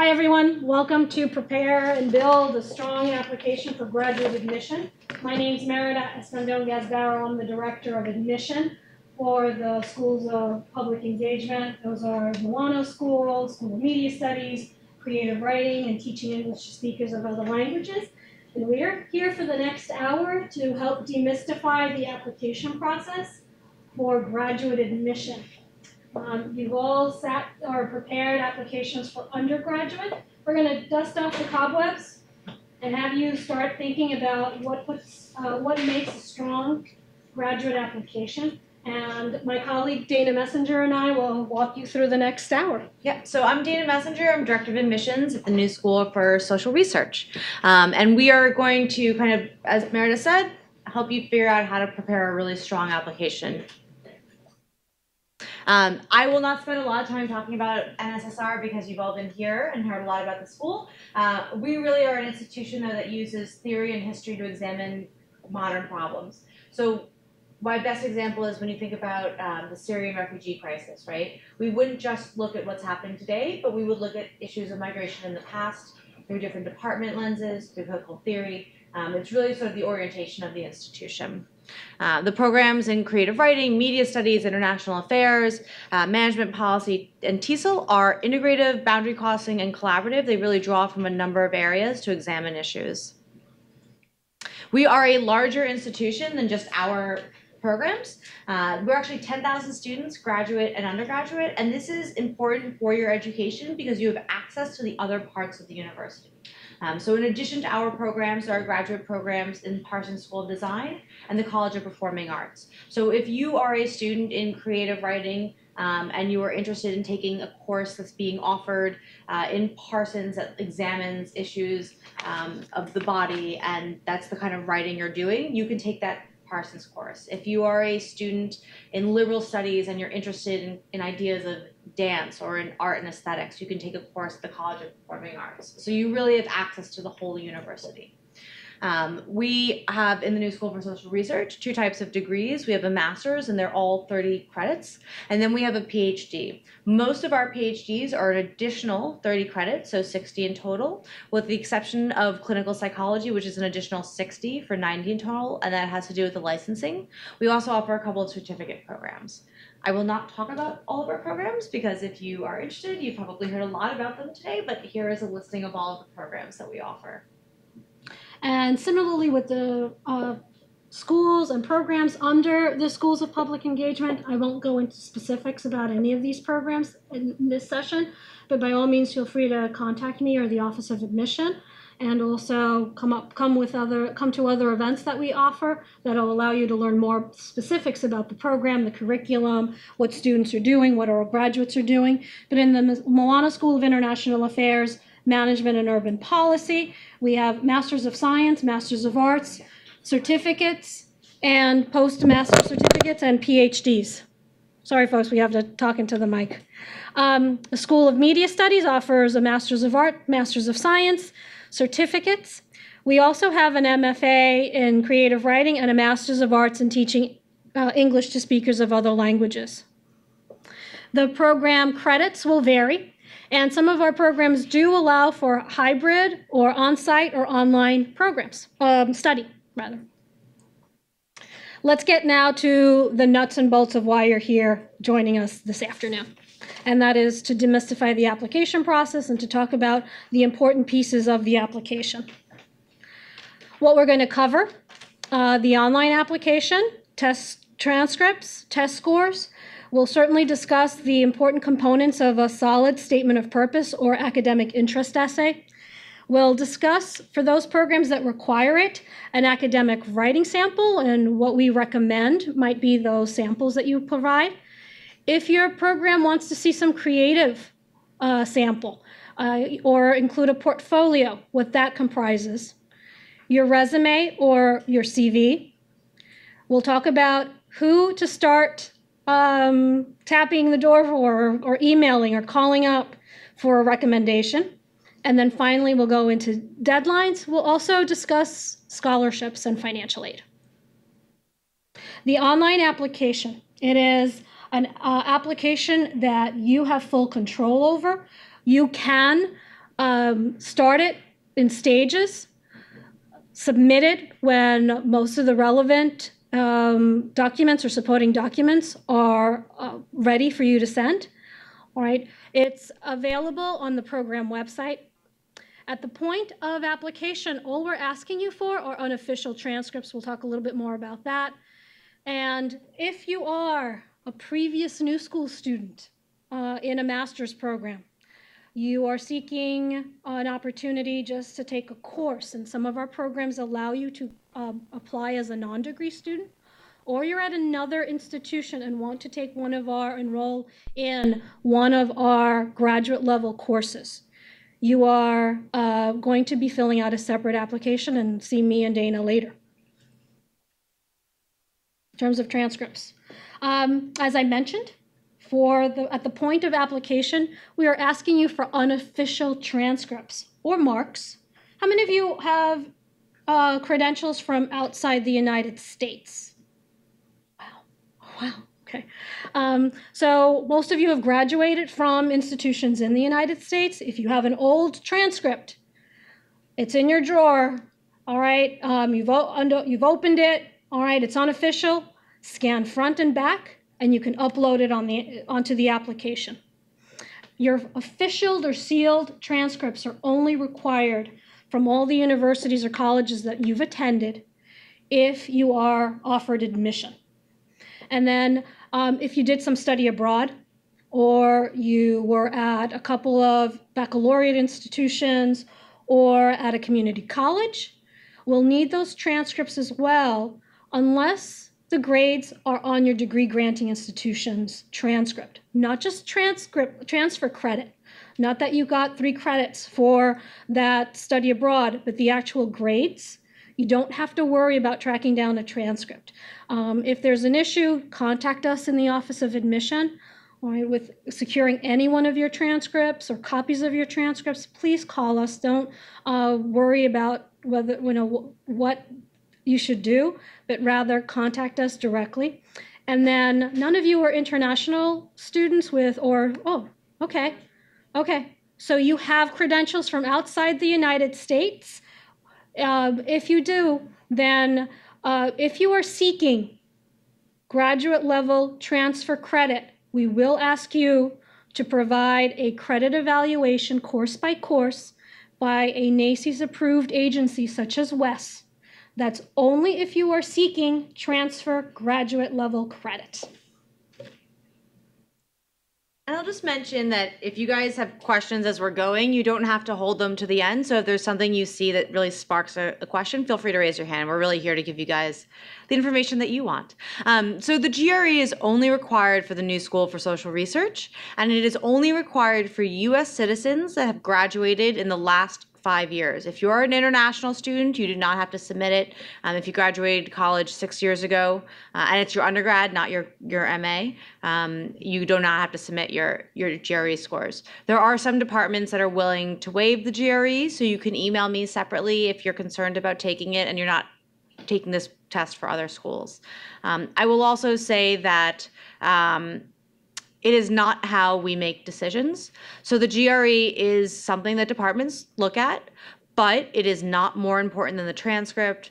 Hi everyone, welcome to Prepare and Build a Strong Application for Graduate Admission. My name is Merida, Escandon, Gasbarro. I'm the Director of Admission for the Schools of Public Engagement. Those are Milano School, School of Media Studies, Creative Writing, and Teaching English to Speakers of Other Languages. And we are here for the next hour to help demystify the application process for graduate admission. You've all sat or prepared applications for undergraduate. We're going to dust off the cobwebs and have you start thinking about what makes a strong graduate application. And my colleague Dana Messenger and I will walk you through the next hour. Yeah, so I'm Dana Messenger. I'm Director of Admissions at the New School for Social Research. And we are going to kind of, as Merida said, help you figure out how to prepare a really strong application. I will not spend a lot of time talking about NSSR because you've all been here and heard a lot about the school. We really are an institution, though, that uses theory and history to examine modern problems. So my best example is when you think about the Syrian refugee crisis, right? We wouldn't just look at what's happening today, but we would look at issues of migration in the past through different department lenses, through critical theory. It's really sort of the orientation of the institution. The programs in creative writing, media studies, international affairs, management policy, and TESOL are integrative, boundary crossing, and collaborative. They really draw from a number of areas to examine issues. We are a larger institution than just our programs. We're actually 10,000 students, graduate and undergraduate, and this is important for your education because you have access to the other parts of the university. So in addition to our programs, there are graduate programs in Parsons School of Design and the College of Performing Arts. So if you are a student in creative writing and you are interested in taking a course that's being offered in Parsons that examines issues of the body, and that's the kind of writing you're doing, you can take that Parsons course. If you are a student in liberal studies and you're interested in ideas of dance or in art and aesthetics, you can take a course at the College of Performing Arts. So you really have access to the whole university. We have in the New School for Social Research 2 types of degrees. We have a master's and they're all 30 credits. And then we have a PhD. Most of our PhDs are an additional 30 credits, so 60 in total, with the exception of clinical psychology, which is an additional 60 for 90 in total, and that has to do with the licensing. We also offer a couple of certificate programs. I will not talk about all of our programs because if you are interested, you've probably heard a lot about them today, but here is a listing of all of the programs that we offer. And similarly with the schools and programs under the Schools of Public Engagement, I won't go into specifics about any of these programs in this session, but by all means feel free to contact me or the Office of Admission, and also come to other events that we offer that'll allow you to learn more specifics about the program, the curriculum, what students are doing, what our graduates are doing. But in the Milano School of International Affairs, Management and Urban Policy, we have Masters of Science, Masters of Arts, certificates, and postmaster certificates and PhDs. Sorry, folks, we have to talk into the mic. The School of Media Studies offers a Masters of Art, Masters of Science, certificates. We also have an MFA in Creative Writing and a Masters of Arts in Teaching English to Speakers of Other Languages. The program credits will vary. And some of our programs do allow for hybrid or on-site or online programs, study, rather. Let's get now to the nuts and bolts of why you're here joining us this afternoon. And that is to demystify the application process and to talk about the important pieces of the application. What we're going to cover, the online application, test transcripts, test scores. We'll certainly discuss the important components of a solid statement of purpose or academic interest essay. We'll discuss, for those programs that require it, an academic writing sample, and what we recommend might be those samples that you provide. If your program wants to see some creative sample or include a portfolio, what that comprises, your resume or your CV. We'll talk about who to start tapping the door for, or emailing or calling up for a recommendation. And then finally, we'll go into deadlines. We'll also discuss scholarships and financial aid. The online application, it is an application that you have full control over. You can Start it in stages, submit it when most of the relevant documents or supporting documents are ready for you to send. All right, it's available on the program website. At the point of application, all we're asking you for are unofficial transcripts. We'll talk a little bit more about that. And if you are a previous New School student in a master's program, you are seeking an opportunity just to take a course, and some of our programs allow you to apply as a non-degree student, or you're at another institution and want to take enroll in one of our graduate level courses. You are going to be filling out a separate application and see me and Dana later. In terms of transcripts, as I mentioned, at the point of application, we are asking you for unofficial transcripts or marks. How many of you have credentials from outside the United States? Wow, okay. So most of you have graduated from institutions in the United States. If you have an old transcript, it's in your drawer, all right? You've opened it, all right, it's unofficial. Scan front and back, and you can upload it onto the application. Your official or sealed transcripts are only required from all the universities or colleges that you've attended if you are offered admission. And then if you did some study abroad, or you were at a couple of baccalaureate institutions or at a community college, we'll need those transcripts as well, unless the grades are on your degree granting institution's transcript. Not just transfer credit, not that you got 3 credits for that study abroad, but the actual grades. You don't have to worry about tracking down a transcript. If there's an issue, contact us in the Office of Admission. All right, with securing any one of your transcripts or copies of your transcripts, please call us. Don't worry about what you should do, but rather contact us directly. And then none of you are international students okay. So you have credentials from outside the United States. If you do, then if you are seeking graduate level transfer credit, we will ask you to provide a credit evaluation course by course by a NACES approved agency such as WES. That's only if you are seeking transfer graduate level credit. And I'll just mention that if you guys have questions as we're going, you don't have to hold them to the end. So if there's something you see that really sparks a question, feel free to raise your hand. We're really here to give you guys the information that you want. So the GRE is only required for the New School for Social Research, and it is only required for U.S. citizens that have graduated in the last 5 years. If you're an international student, you do not have to submit it. If you graduated college 6 years ago, and it's your undergrad, not your MA, you do not have to submit your GRE scores. There are some departments that are willing to waive the GRE, so you can email me separately if you're concerned about taking it and you're not taking this test for other schools. I will also say that it is not how we make decisions. So the GRE is something that departments look at, but it is not more important than the transcript,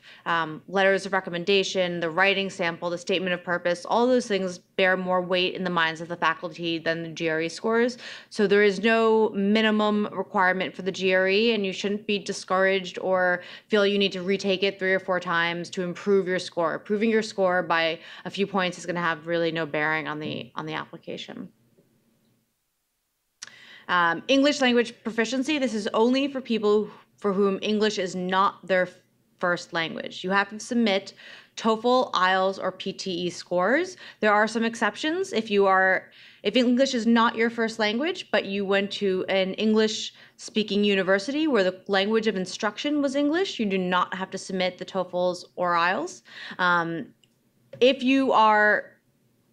letters of recommendation, the writing sample, the statement of purpose. All those things bear more weight in the minds of the faculty than the GRE scores. So there is no minimum requirement for the GRE, and you shouldn't be discouraged or feel you need to retake it 3 or 4 times to improve your score. Improving your score by a few points is going to have really no bearing on the application. English language proficiency. This is only for people for whom English is not their first language. You have to submit TOEFL, IELTS, or PTE scores. There are some exceptions. If English is not your first language, but you went to an English-speaking university where the language of instruction was English, you do not have to submit the TOEFLs or IELTS. If you are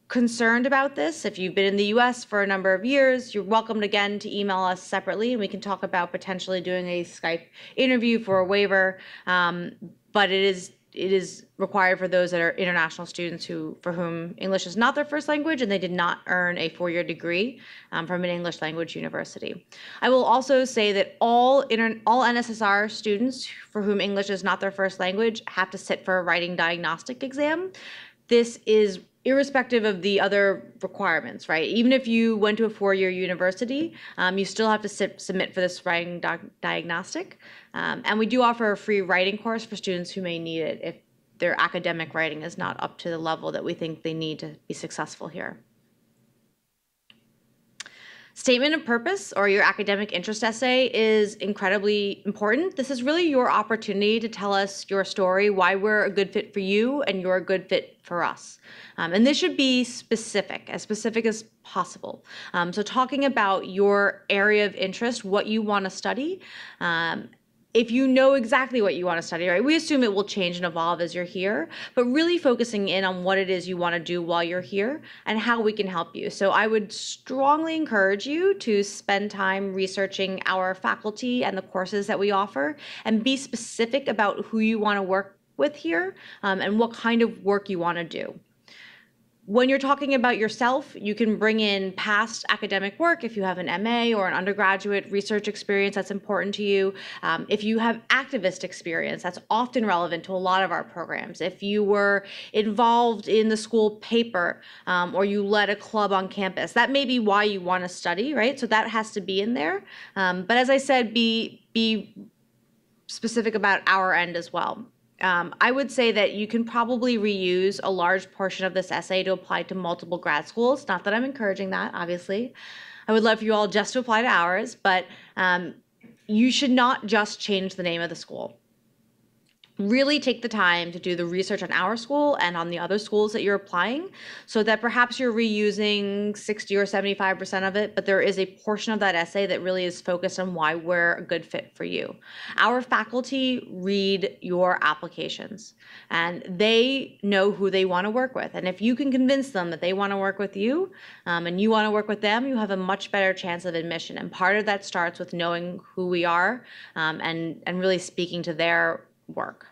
concerned about this, if you've been in the US for a number of years, you're welcome again to email us separately, and we can talk about potentially doing a Skype interview for a waiver. But it is it is required for those that are international students for whom English is not their first language and they did not earn a 4-year degree from an English language university. I will also say that all NSSR students for whom English is not their first language have to sit for a writing diagnostic exam. This is irrespective of the other requirements, right? Even if you went to a 4-year university, you still have to submit for this writing diagnostic. And we do offer a free writing course for students who may need it if their academic writing is not up to the level that we think they need to be successful here. Statement of purpose, or your academic interest essay, is incredibly important. This is really your opportunity to tell us your story, why we're a good fit for you and you're a good fit for us. And this should be specific as possible. So talking about your area of interest, what you want to study, if you know exactly what you want to study, right? We assume it will change and evolve as you're here, but really focusing in on what it is you want to do while you're here and how we can help you. So I would strongly encourage you to spend time researching our faculty and the courses that we offer and be specific about who you want to work with here and what kind of work you want to do. When you're talking about yourself, you can bring in past academic work if you have an MA or an undergraduate research experience that's important to you. If you have activist experience, that's often relevant to a lot of our programs. If you were involved in the school paper or you led a club on campus, that may be why you want to study, right? So that has to be in there. But as I said, be specific about our end as well. I would say that you can probably reuse a large portion of this essay to apply to multiple grad schools. Not that I'm encouraging that, obviously. I would love for you all just to apply to ours, but you should not just change the name of the school. Really take the time to do the research on our school and on the other schools that you're applying so that perhaps you're reusing 60 or 75% of it, but there is a portion of that essay that really is focused on why we're a good fit for you. Our faculty read your applications and they know who they want to work with. And if you can convince them that they want to work with you and you want to work with them, you have a much better chance of admission. And part of that starts with knowing who we are and really speaking to their work.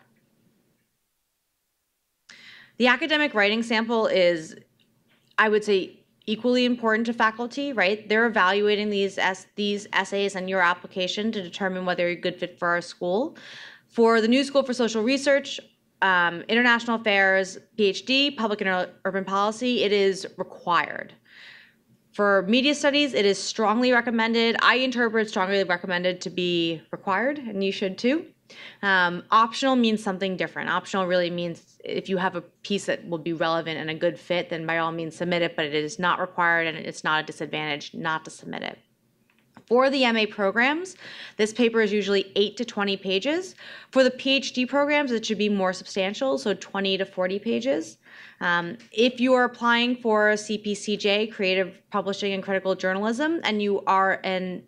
The academic writing sample is, I would say, equally important to faculty, right? They're evaluating these essays and your application to determine whether you're a good fit for our school. For the New School for Social Research, International Affairs, PhD, Public and Urban Policy, it is required. For media studies, it is strongly recommended. I interpret strongly recommended to be required, and you should too. Optional means something different. Optional really means if you have a piece that will be relevant and a good fit, then by all means submit it, but it is not required and it's not a disadvantage not to submit it. For the MA programs, this paper is usually 8 to 20 pages. For the PhD programs, it should be more substantial, so 20 to 40 pages. If you are applying for CPCJ, Creative Publishing and Critical Journalism, and you are an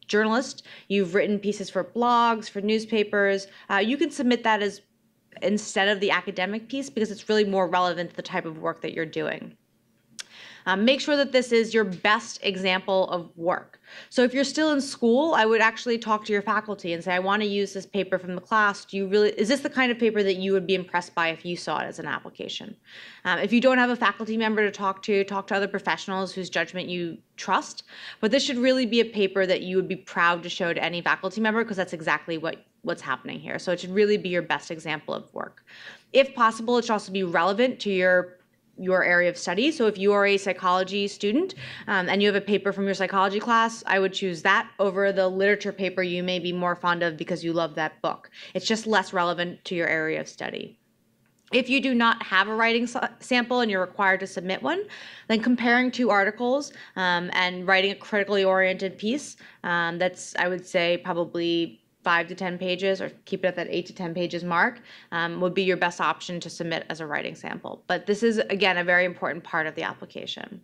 journalist, you've written pieces for blogs, for newspapers, you can submit that as instead of the academic piece because it's really more relevant to the type of work that you're doing. Make sure that this is your best example of work. So if you're still in school, I would actually talk to your faculty and say, I want to use this paper from the class. Is this the kind of paper that you would be impressed by if you saw it as an application? If you don't have a faculty member to talk to other professionals whose judgment you trust. But this should really be a paper that you would be proud to show to any faculty member because that's exactly what's happening here. So it should really be your best example of work. If possible, it should also be relevant to your area of study. So if you are a psychology student and you have a paper from your psychology class, I would choose that over the literature paper you may be more fond of because you love that book. It's just less relevant to your area of study. If you do not have a writing sample and you're required to submit one, then comparing two articles and writing a critically oriented piece, that's, I would say, probably 5 to 10 pages, or keep it at that 8 to 10 pages mark, would be your best option to submit as a writing sample. But this is, again, a very important part of the application.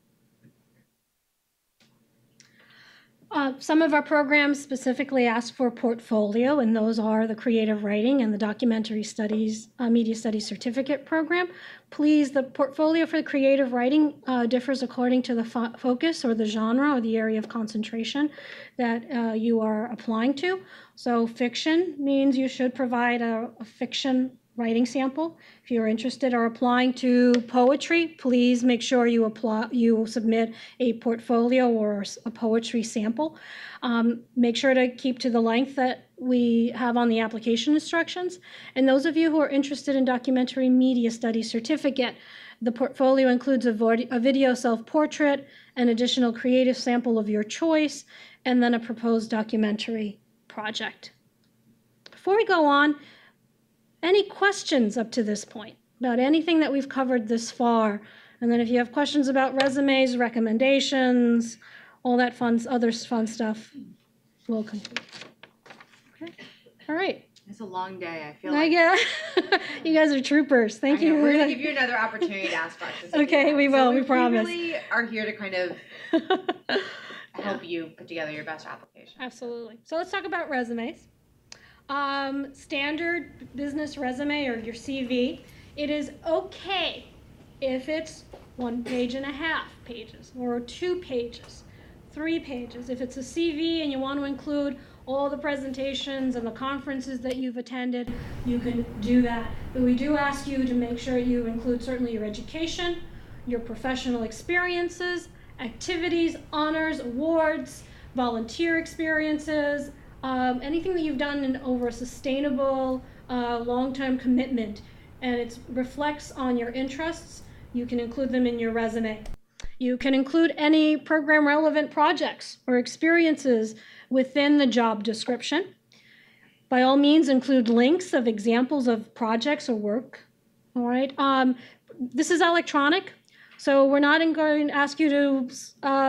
Some of our programs specifically ask for portfolio, and those are the creative writing and the documentary studies, media studies certificate program. Please, the portfolio for the creative writing differs according to the focus or the genre or the area of concentration that you are applying to. So fiction means you should provide a fiction writing sample. If you're interested or applying to poetry, please make sure you submit a portfolio or a poetry sample. Make sure to keep to the length that we have on the application instructions. And those of you who are interested in documentary media studies certificate, the portfolio includes a video self-portrait, an additional creative sample of your choice, and then a proposed documentary project. Before we go on, any questions up to this point about anything that we've covered this far? And then if you have questions about resumes, recommendations, all that other fun stuff, we'll conclude. Okay. All right. It's a long day. I feel like. Yeah. You guys are troopers. Thank you. We're going to give you another opportunity to ask questions. Okay, we will. We promise. We really are here to kind of help you put together your best application. Absolutely. So let's talk about resumes. Standard business resume or your CV, it is okay if it's 1.5 pages or 2 pages, 3 pages. If it's a CV and you want to include all the presentations and the conferences that you've attended, you can do that. But we do ask you to make sure you include certainly your education, your professional experiences, activities, honors, awards, volunteer experiences, anything that you've done over a sustainable, long-term commitment, and it reflects on your interests, you can include them in your resume. You can include any program-relevant projects or experiences within the job description. By all means, include links of examples of projects or work. All right. This is electronic, so we're not going to ask you to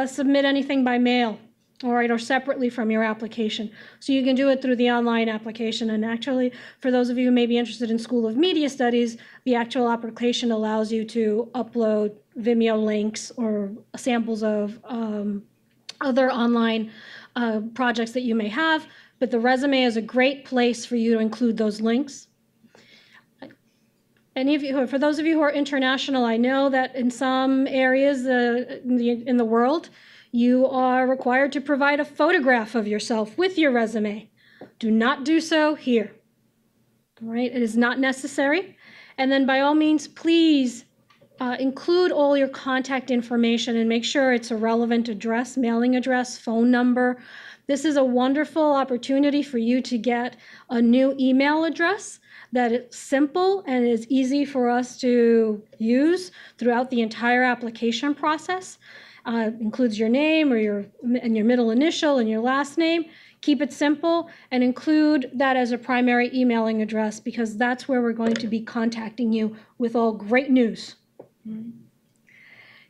submit anything by mail. All right, or separately from your application. So you can do it through the online application. And actually, for those of you who may be interested in School of Media Studies, the actual application allows you to upload Vimeo links or samples of other online projects that you may have. But the resume is a great place for you to include those links. For those of you who are international, I know that in some areas in the world, you are required to provide a photograph of yourself with your resume. Do not do so here. All right, it is not necessary. And then by all means, please include all your contact information and make sure it's a relevant address, mailing address, phone number. This is a wonderful opportunity for you to get a new email address that is simple and is easy for us to use throughout the entire application process. Includes your name or your middle initial and your last name. Keep it simple and include that as a primary emailing address because that's where we're going to be contacting you with all great news. In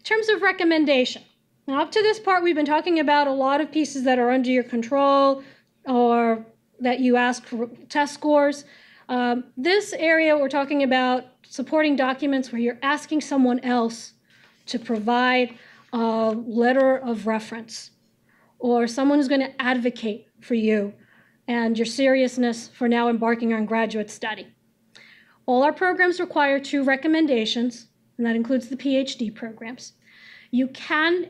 terms of recommendation, now up to this part we've been talking about a lot of pieces that are under your control or that you ask for test scores. This area we're talking about supporting documents where you're asking someone else to provide a letter of reference, or someone who's going to advocate for you and your seriousness for now embarking on graduate study. All our programs require 2 recommendations, and that includes the PhD programs. You can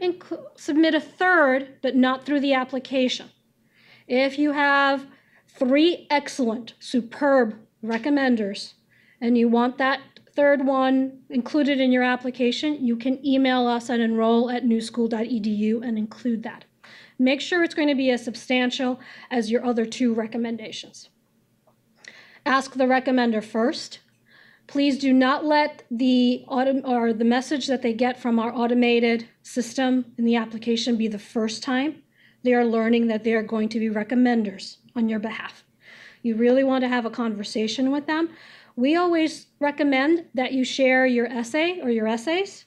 submit a 3rd, but not through the application. If you have 3 excellent, superb recommenders, and you want that 3rd one included in your application, you can email us at enroll@newschool.edu and include that. Make sure it's going to be as substantial as your other 2 recommendations. Ask the recommender first. Please do not let the message that they get from our automated system in the application be the first time they are learning that they are going to be recommenders on your behalf. You really want to have a conversation with them. We always recommend that you share your essay or your essays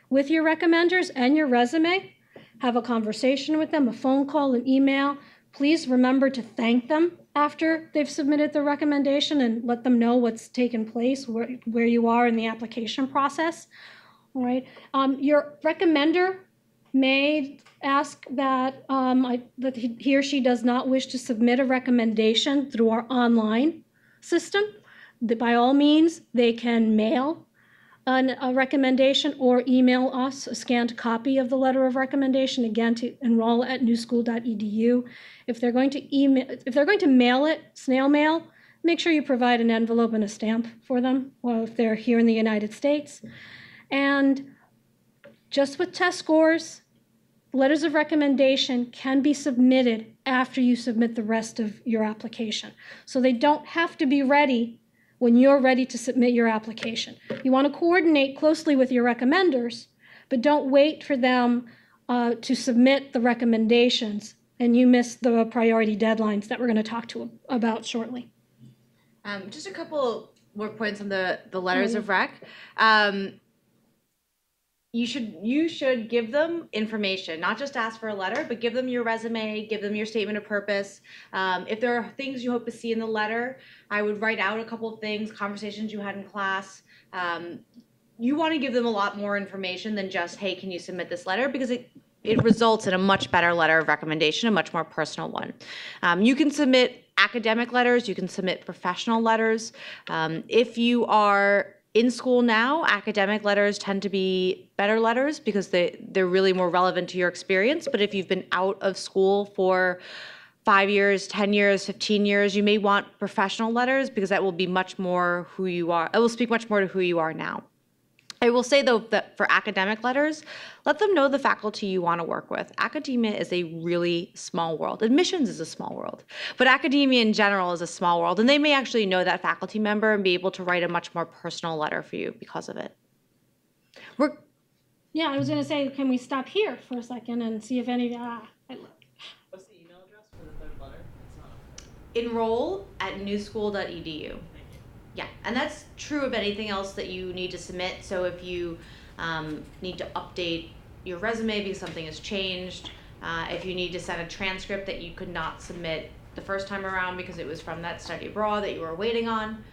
with your recommenders and your resume. Have a conversation with them, a phone call, an email. Please remember to thank them after they've submitted the recommendation and let them know what's taken place, where you are in the application process. All right. Your recommender may ask that, that he or she does not wish to submit a recommendation through our online system. By all means, they can mail a recommendation or email us a scanned copy of the letter of recommendation, again, to enroll@newschool.edu. If they're going to mail it, snail mail, make sure you provide an envelope and a stamp for them, well, if they're here in the United States. And just with test scores, letters of recommendation can be submitted after you submit the rest of your application. So they don't have to be ready when you're ready to submit your application. You want to coordinate closely with your recommenders, but don't wait for them to submit the recommendations and you miss the priority deadlines that we're going to talk about shortly. Just a couple more points on the letters of rec. You should give them information, not just ask for a letter, but give them your resume, give them your statement of purpose. If there are things you hope to see in the letter, I would write out a couple of things, conversations you had in class. You want to give them a lot more information than just, hey, can you submit this letter? Because it results in a much better letter of recommendation, a much more personal one. You can submit academic letters, you can submit professional letters. If you are in school now, academic letters tend to be better letters because they're really more relevant to your experience. But if you've been out of school for 5 years, 10 years, 15 years, you may want professional letters because that will be much more who you are. It will speak much more to who you are now. I will say, though, that for academic letters, let them know the faculty you want to work with. Academia is a really small world. Admissions is a small world. But academia in general is a small world, and they may actually know that faculty member and be able to write a much more personal letter for you because of it. Yeah, I was going to say, can we stop here for a second and see if any... What's the email address for the third letter? Enroll@newschool.edu. Yeah, and that's true of anything else that you need to submit. So if you need to update your resume because something has changed, if you need to send a transcript that you could not submit the first time around because it was from that study abroad that you were waiting on,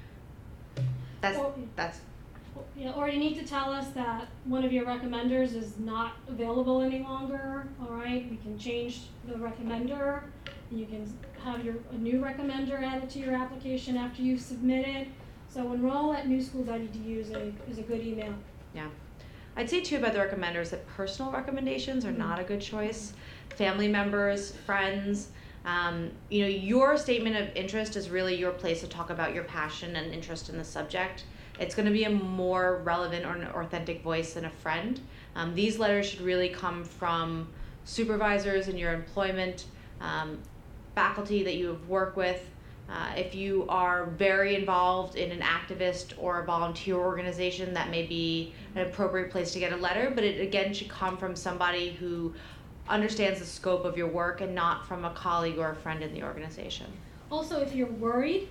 Yeah, or you need to tell us that one of your recommenders is not available any longer, all right? We can change the recommender. You can have a new recommender added to your application after you've submitted. So enroll@newschool.edu is a good email. Yeah. I'd say, too, about the recommenders that personal recommendations are not a good choice. Family members, friends, your statement of interest is really your place to talk about your passion and interest in the subject. It's going to be a more relevant or an authentic voice than a friend. These letters should really come from supervisors in your employment, faculty that you have worked with. If you are very involved in an activist or a volunteer organization, that may be an appropriate place to get a letter, but it again should come from somebody who understands the scope of your work and not from a colleague or a friend in the organization. Also, if you're worried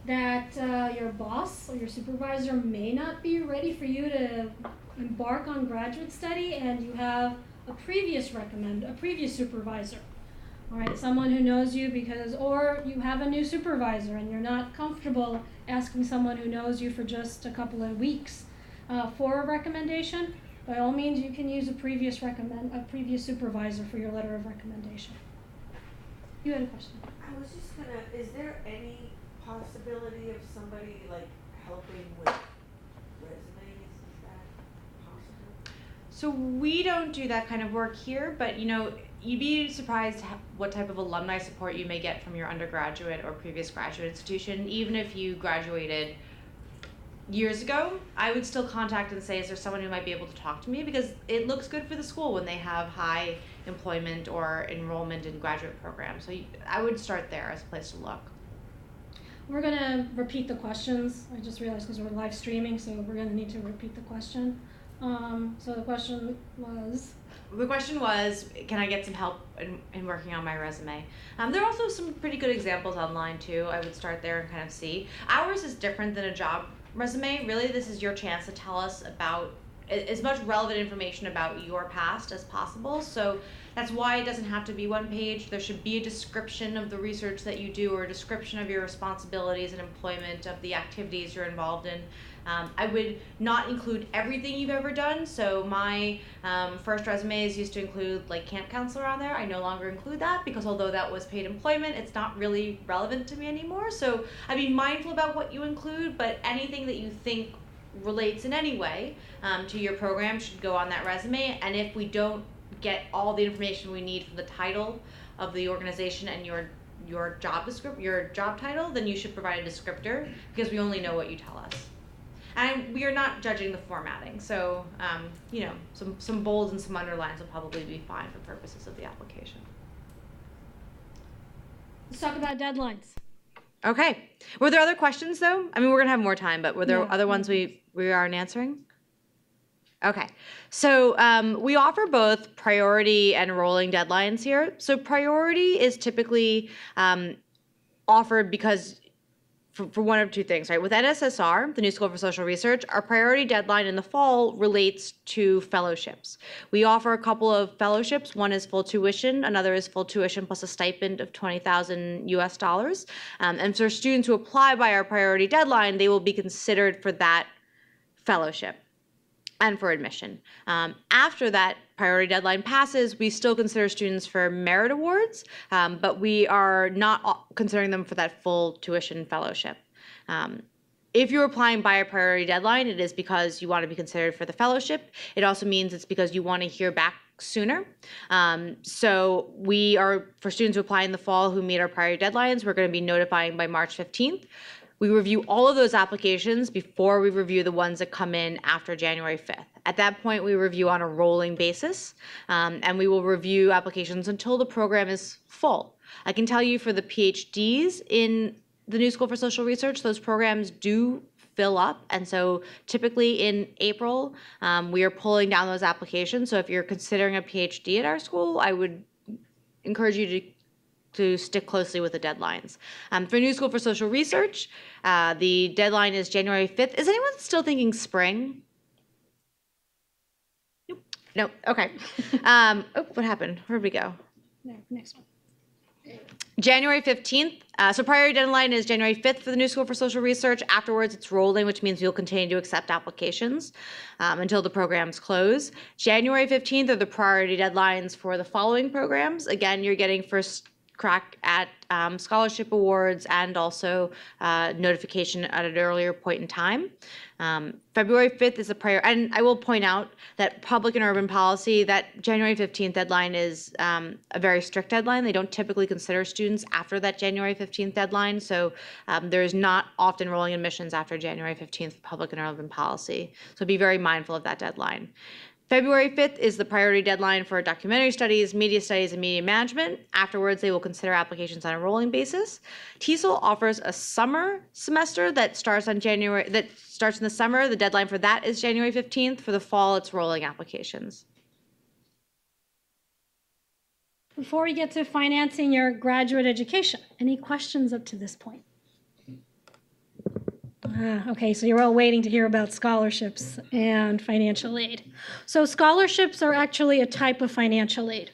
that your boss or your supervisor may not be ready for you to embark on graduate study and you have a previous supervisor, all right, someone who knows you or you have a new supervisor and you're not comfortable asking someone who knows you for just a couple of weeks for a recommendation, by all means you can use a previous supervisor for your letter of recommendation. You had a question. I was just is there any possibility of somebody helping with resumes? Is that possible? So we don't do that kind of work here, but you'd be surprised what type of alumni support you may get from your undergraduate or previous graduate institution. Even if you graduated years ago, I would still contact and say, is there someone who might be able to talk to me? Because it looks good for the school when they have high employment or enrollment in graduate programs. So I would start there as a place to look. We're going to repeat the questions. I just realized because we're live streaming, so we're going to need to repeat the question. So the question was... The question was, can I get some help in working on my resume? There are also some pretty good examples online, too. I would start there and kind of see. Ours is different than a job resume. Really, this is your chance to tell us about as much relevant information about your past as possible. So that's why it doesn't have to be one page. There should be a description of the research that you do or a description of your responsibilities and employment, of the activities you're involved in. I would not include everything you've ever done. So my first resumes used to include camp counselor on there. I no longer include that because although that was paid employment, it's not really relevant to me anymore. So I'd be mindful about what you include, but anything that you think relates in any way to your program should go on that resume. And if we don't get all the information we need from the title of the organization and your your job title, then you should provide a descriptor, because we only know what you tell us. And we are not judging the formatting, so some bolds and some underlines will probably be fine for purposes of the application. Let's talk about deadlines. Okay. Were there other questions though? I mean, we're gonna have more time, but were there Yeah. other ones we aren't answering? Okay. So we offer both priority and rolling deadlines here. So priority is typically offered because for one of two things, right? With NSSR, the New School for Social Research, our priority deadline in the fall relates to fellowships. We offer a couple of fellowships. One is full tuition, another is full tuition plus a stipend of $20,000 US. And for students who apply by our priority deadline, they will be considered for that fellowship and for admission. After that priority deadline passes, we still consider students for merit awards, but we are not considering them for that full tuition fellowship. If you're applying by a priority deadline, it is because you want to be considered for the fellowship. It also means it's because you want to hear back sooner. So we are, for students who apply in the fall who meet our priority deadlines, we're going to be notifying by March 15th. We review all of those applications before we review the ones that come in after January 5th. At that point, we review on a rolling basis, and we will review applications until the program is full. I can tell you for the PhDs in the New School for Social Research, those programs do fill up, and so typically in April, we are pulling down those applications. So if you're considering a PhD at our school, I would encourage you to stick closely with the deadlines. For New School for Social Research, the deadline is January 5th. Is anyone still thinking spring? Nope. No, okay. What happened? Where'd we go? There, next one. January 15th. So priority deadline is January 5th for the New School for Social Research. Afterwards, it's rolling, which means we'll continue to accept applications until the programs close. January 15th are the priority deadlines for the following programs. Again, you're getting first crack at scholarship awards and also notification at an earlier point in time. February 5th is a prior, and I will point out that public and urban policy, that January 15th deadline is a very strict deadline. They don't typically consider students after that January 15th deadline, so there's not often rolling admissions after January 15th for public and urban policy. So be very mindful of that deadline. February 5th is the priority deadline for documentary studies, and media management. Afterwards, they will consider applications on a rolling basis. TESOL offers a summer semester that starts in the summer. The deadline for that is January 15th. For the fall, it's rolling applications. Before we get to financing your graduate education, any questions up to this point? Okay, so you're all waiting to hear about scholarships and financial aid. So scholarships are actually a type of financial aid.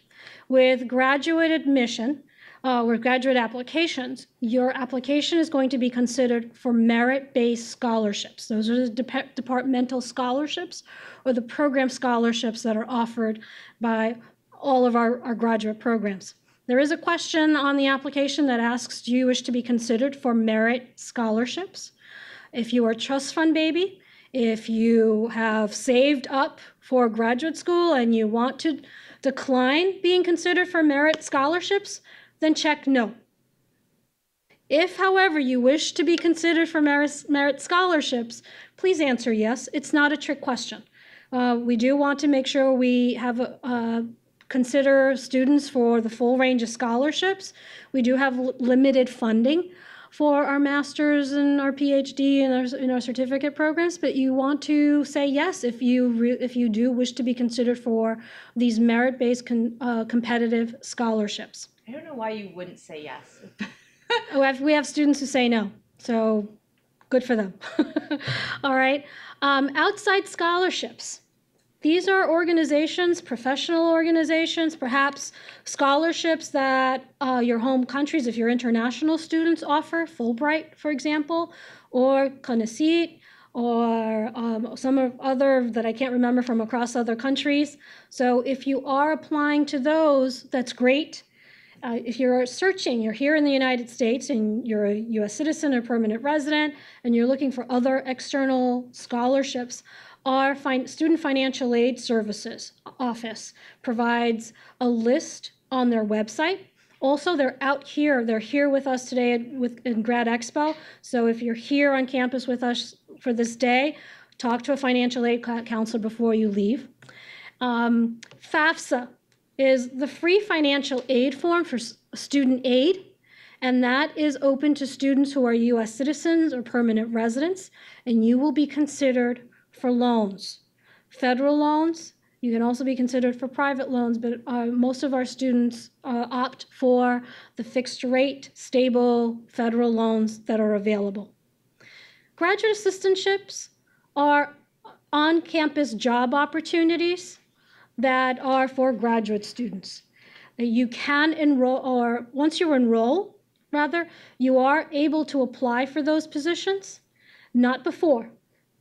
With graduate admission, or graduate applications, your application is going to be considered for merit-based scholarships. Those are the departmental scholarships or the program scholarships that are offered by all of our graduate programs. There is a question on the application that asks, do you wish to be considered for merit scholarships? If you are a trust fund baby, if you have saved up for graduate school and you want to decline being considered for merit scholarships, then check no. If, however, you wish to be considered for merit scholarships, please answer yes. It's not a trick question. We do want to make sure we have consider students for the full range of scholarships. We do have limited funding for our master's and our PhD and our certificate programs, but you want to say yes if you do wish to be considered for these merit-based competitive scholarships. I don't know why you wouldn't say yes. We have students who say no, so good for them. All right. Outside scholarships. These are organizations, professional organizations, perhaps scholarships that your home countries, if you're international students, offer, Fulbright, for example, or CONACYT, or some of other that I can't remember from across other countries. So if you are applying to those, that's great. If you're searching, you're here in the United States and you're a U.S. citizen or permanent resident, and you're looking for other external scholarships, our Student Financial Aid Services Office provides a list on their website Also, they're out here. They're here with us today in Grad Expo. So if you're here on campus with us for this day, talk to a financial aid counselor before you leave. FAFSA is the free financial aid form for student aid, and that is open to students who are U.S. citizens or permanent residents, and you will be considered for loans. Federal loans, you can also be considered for private loans, but most of our students opt for the fixed rate, stable federal loans that are available. Graduate assistantships are on-campus job opportunities that are for graduate students. You can enroll, or once you enroll, rather, you are able to apply for those positions, not before.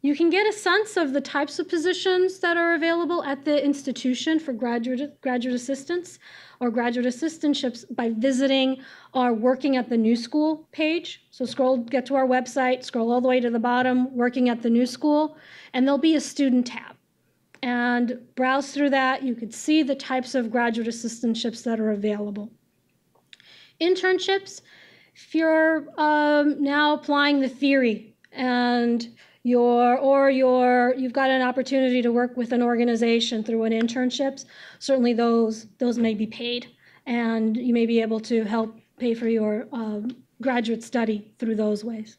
You can get a sense of the types of positions that are available at the institution for graduate assistants or graduate assistantships by visiting our Working at the New School page. So get to our website, scroll all the way to the bottom, Working at the New School, and there'll be a student tab. And browse through that. You could see the types of graduate assistantships that are available. Internships, if you're now applying the theory and you've got an opportunity to work with an organization through an internships, certainly those may be paid, and you may be able to help pay for your graduate study through those ways.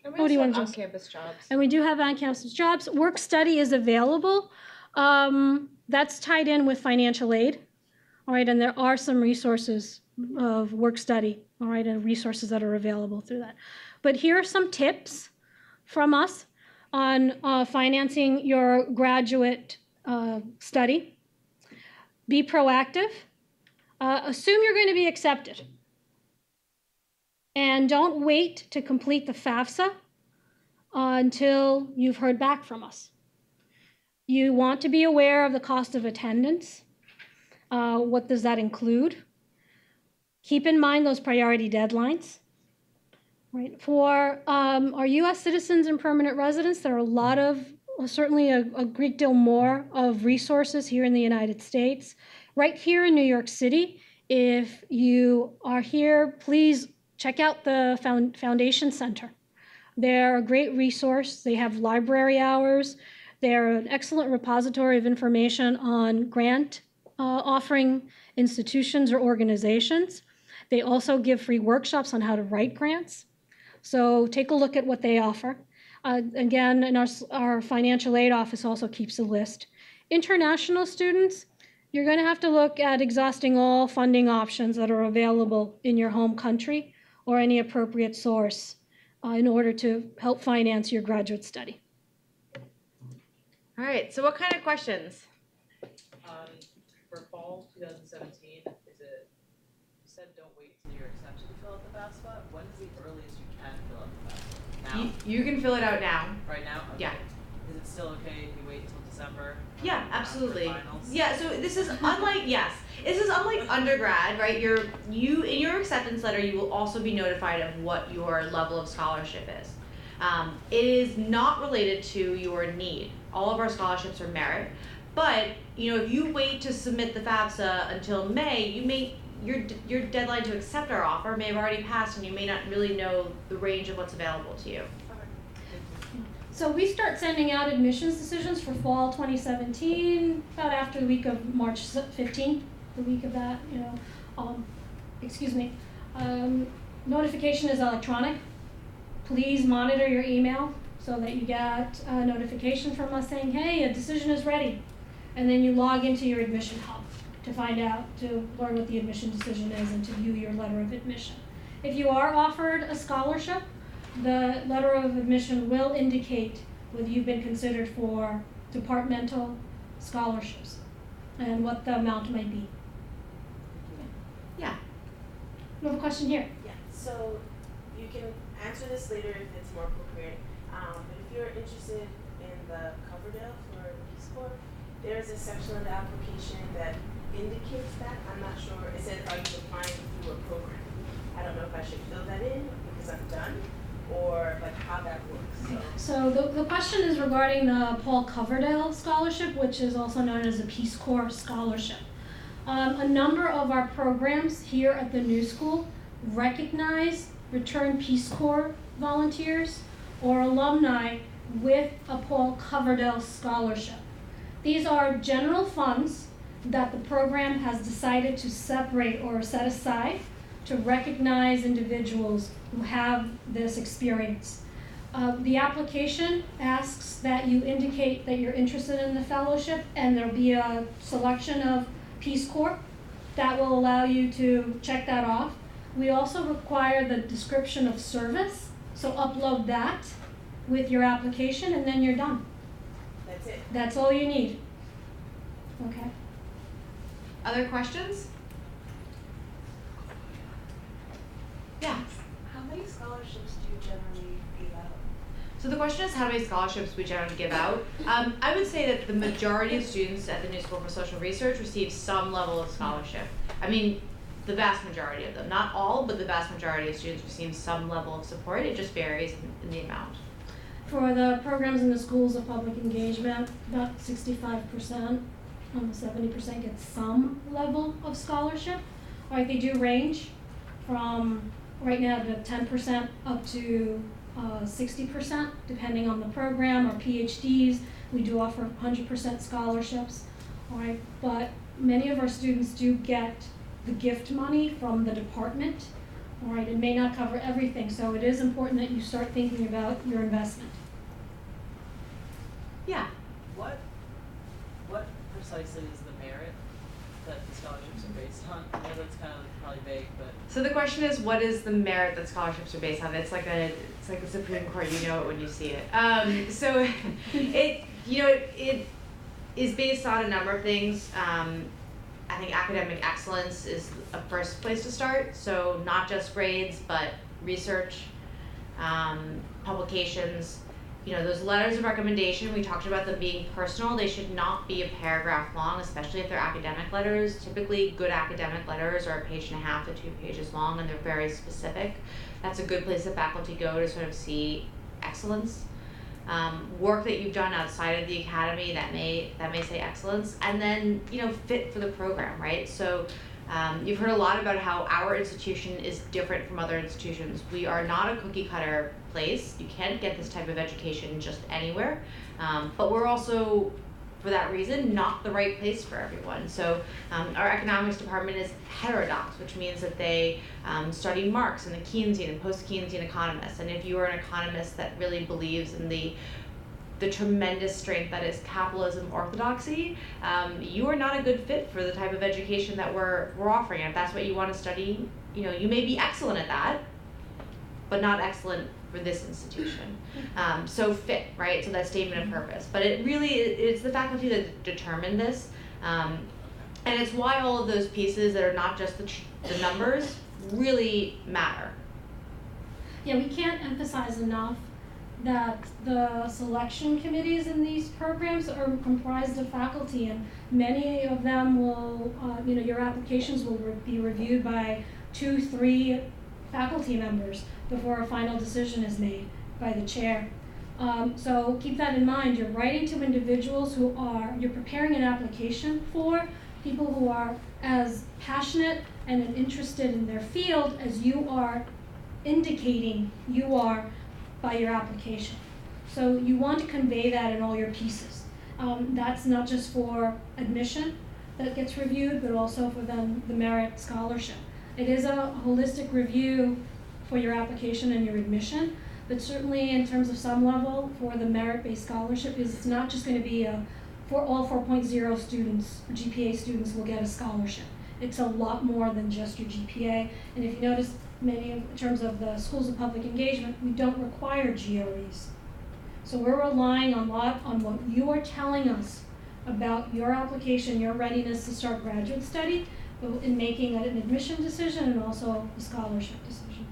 And we What do you also want have to on-campus jobs. And we do have on-campus jobs. Work study is available. That's tied in with financial aid. All right, and there are some resources of work study, all right, and resources that are available through that. But here are some tips from us on financing your graduate study. Be proactive. Assume you're going to be accepted. And don't wait to complete the FAFSA until you've heard back from us. You want to be aware of the cost of attendance. What does that include? Keep in mind those priority deadlines. Right. For our U.S. citizens and permanent residents, there are a lot of, certainly a great deal more of resources here in the United States. Right here in New York City, if you are here, please check out the Foundation Center. They're a great resource. They have library hours. They're an excellent repository of information on grant offering institutions or organizations. They also give free workshops on how to write grants. So take a look at what they offer. Again, and our financial aid office also keeps a list. International students, you're going to have to look at exhausting all funding options that are available in your home country or any appropriate source in order to help finance your graduate study. All right, so what kind of questions? For fall 2017, is it, you said don't wait until you're accepted to fill out the FAFSA. When is the earliest you can fill out the FAFSA? Now? You can fill it out now. Right now? Okay. Yeah. Is it still okay if you wait until December? Yeah, absolutely. Finals? Yeah, so this is unlike, yes, this is unlike undergrad, right? You in your acceptance letter, you will also be notified of what your level of scholarship is. It is not related to your need. All of our scholarships are merit, but if you wait to submit the FAFSA until May, your deadline to accept our offer may have already passed, and you may not really know the range of what's available to you. So we start sending out admissions decisions for fall 2017 about after the week of March 15th, the week of that, notification is electronic. Please monitor your email so that you get a notification from us saying, hey, a decision is ready. And then you log into your admission hub to find out, to learn what the admission decision is and to view your letter of admission. If you are offered a scholarship, the letter of admission will indicate whether you've been considered for departmental scholarships and what the amount might be. Yeah. You have a question here? Yeah, so you can answer this later if it's more appropriate. But if you're interested in the Coverdale for Peace Corps, there's a section of the application that indicates that. I'm not sure. It says, are you applying through a program? I don't know if I should fill that in because I'm done, or like how that works. So the question is regarding the Paul Coverdale Scholarship, which is also known as a Peace Corps Scholarship. A number of our programs here at the New School recognize returned Peace Corps volunteers or alumni with a Paul Coverdell Scholarship. These are general funds that the program has decided to separate or set aside to recognize individuals who have this experience. The application asks that you indicate that you're interested in the fellowship, and there'll be a selection of Peace Corps that will allow you to check that off. We also require the description of service, so upload that with your application and then you're done. That's it. That's all you need. Okay. Other questions? Yeah. How many scholarships do you generally give out? So the question is, how many scholarships we generally give out? I would say that the majority of students at the New School for Social Research receive some level of scholarship. I mean, the vast majority of them. Not all, but the vast majority of students receive some level of support. It just varies in the amount. For the programs in the schools of public engagement, about 65%, almost 70% get some level of scholarship. All right, they do range from right now to 10% up to 60%, depending on the program. Or PhDs, we do offer 100% scholarships. All right, but many of our students do get the gift money from the department. All right, it may not cover everything, so it is important that you start thinking about your investment. Yeah. What precisely is the merit that the scholarships are based on? I know that's kind of probably vague, but So the question is, what is the merit that scholarships are based on? It's like the Supreme Court. You know it when you see it. So it is based on a number of things. I think academic excellence is a first place to start. So not just grades, but research, publications. Those letters of recommendation, we talked about them being personal. They should not be a paragraph long, especially if they're academic letters. Typically, good academic letters are 1.5 to 2 pages long, and they're very specific. That's a good place that faculty go to sort of see excellence. Work that you've done outside of the academy that may say excellence, and then fit for the program, right? So you've heard a lot about how our institution is different from other institutions. We are not a cookie cutter place. You can't get this type of education just anywhere, but we're also, for that reason, not the right place for everyone. So our economics department is heterodox, which means that they study Marx and the Keynesian and post-Keynesian economists. And if you are an economist that really believes in the tremendous strength that is capitalism orthodoxy, you are not a good fit for the type of education that we're offering. And if that's what you want to study, you may be excellent at that, but not excellent for this institution. So fit, right? So that statement of purpose. But it's the faculty that determine this. And it's why all of those pieces that are not just the numbers really matter. Yeah, we can't emphasize enough that the selection committees in these programs are comprised of faculty, and many of them will, your applications will be reviewed by 2-3 faculty members before a final decision is made by the chair. So keep that in mind. You're writing to individuals you're preparing an application for people who are as passionate and interested in their field as you are indicating you are by your application. So you want to convey that in all your pieces. That's not just for admission that gets reviewed, but also for the merit scholarship. It is a holistic review for your application and your admission, but certainly in terms of some level for the merit-based scholarship, it's not just going to be for all 4.0 students, GPA students will get a scholarship. It's a lot more than just your GPA. And if you notice, in terms of the schools of public engagement, we don't require GREs. So we're relying a lot on what you are telling us about your application, your readiness to start graduate study, in making an admission decision and also a scholarship decision.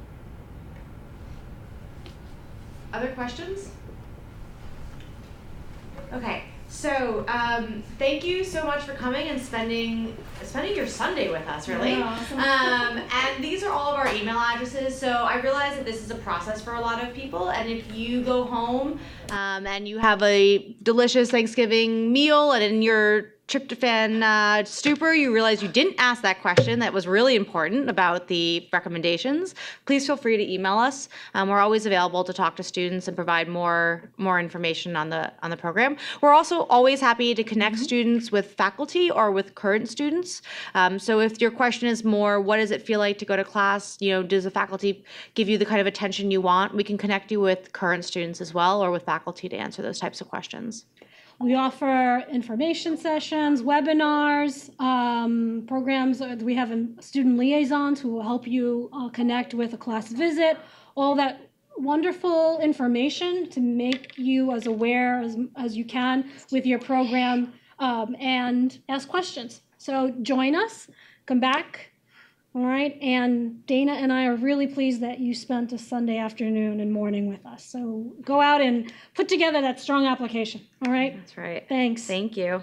Other questions? Okay, so thank you so much for coming and spending your Sunday with us, really. Yeah, awesome. And these are all of our email addresses. So I realize that this is a process for a lot of people, and if you go home and you have a delicious Thanksgiving meal, and in your tryptophan stupor, you realize you didn't ask that question that was really important about the recommendations, please feel free to email us. We're always available to talk to students and provide more information on the program. We're also always happy to connect students with faculty or with current students. So if your question is more, what does it feel like to go to class? Does the faculty give you the kind of attention you want? We can connect you with current students as well, or with faculty to answer those types of questions. We offer information sessions, webinars, programs. We have student liaisons who will help you connect with a class visit, all that wonderful information to make you as aware as you can with your program, and ask questions. So join us, come back. All right, and Dana and I are really pleased that you spent a Sunday afternoon and morning with us. So go out and put together that strong application, all right? That's right. Thanks. Thank you.